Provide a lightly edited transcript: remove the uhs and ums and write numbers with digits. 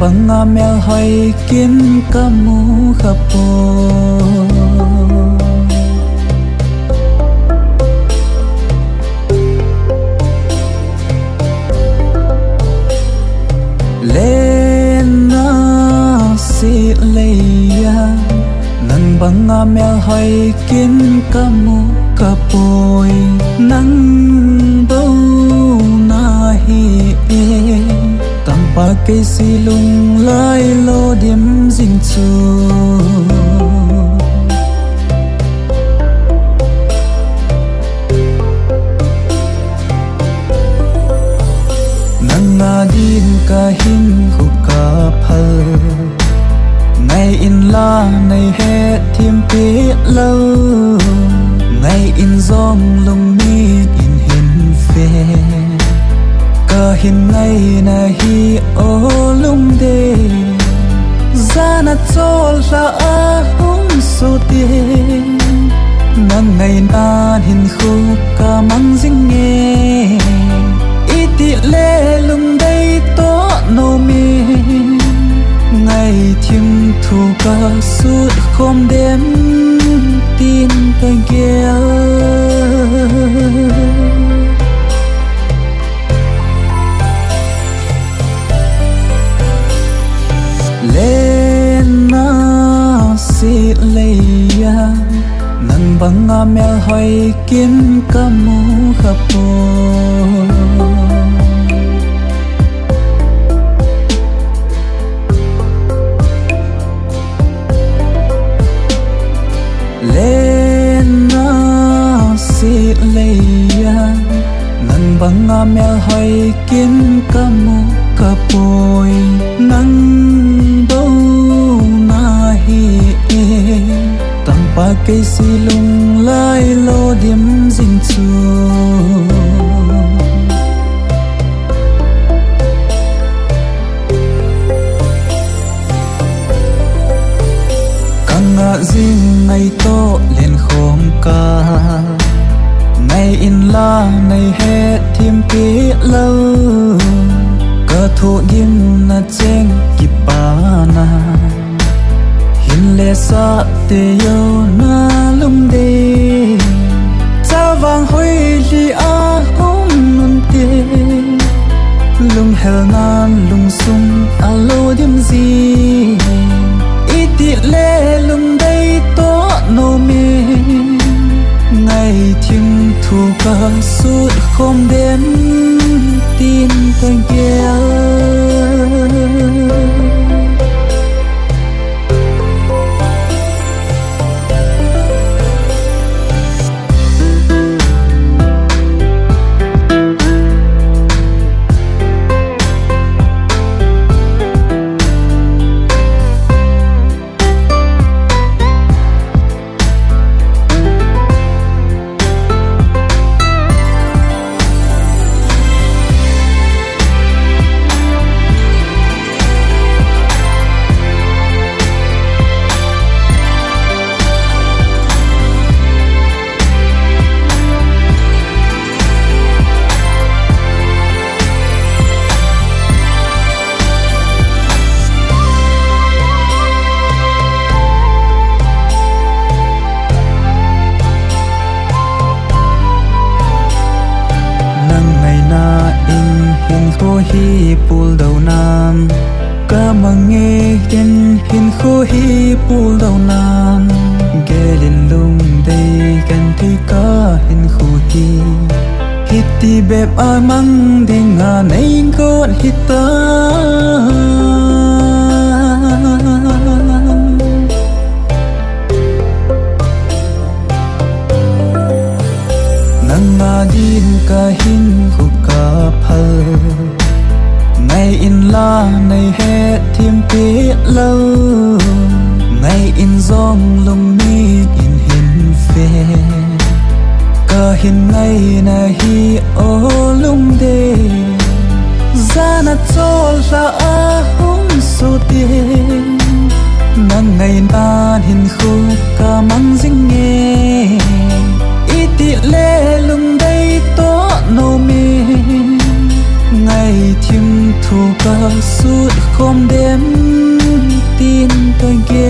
bằng ngà mèo hỏi kiến ca mu khắp bồ lên na si leia nang bằng ngà mèo hỏi kiến ca mu khắp bồi nang bầu na hi pa cây si lung lai lo điểm dinh chu nang nga din ka hin khu ka phal ngày in la này he thiêm pi lâu ngày in zong lung mi in hin phê ka hin ngày na hi o lung de zana chol ra a hung su te nang ngày na hin khu ka mang jing nghe iti le lung dei to no mi ngày thiêm thu ka su khom đêm tin ta ghé lên na si leia nang bằng ngà mèo hỏi kiến ca mu khắp bồ lên na si leia nang bằng ngà mèo hỏi kiến ca mu khắp bồi nang pa cây si lung lai lo điểm dinh chu càng ngã riêng ngày to lên khom ca ngày in la này he thiêm pi lâu cơ thụ điểm na cheng kipa na lệ sa te yo na lung de cha vang hoi li a hom nun te lung hel nan lung sum alo dim zi iti le lung dei to no me ngày thiêm thu ca su khom đêm tin ta ghé hi pul đầu nan ca mang nghe tên hin khô hi pul đầu nan ghé lên lung đây gần thấy ca hin khô hi hít ti bẹp ai mang đi ngà nay con hít ta nang ngà din ca hin khô ca phal ngày in la này he thiêm pi lâu ngày in zong lung mi in hin phê ca hin ngày na hi o lung de zana chol ra a hung su te nang ngày na hin khu ca mang jing nghe iti le lung dei to no mi ngày thiêm thu ca su khom đêm tin tôi ghé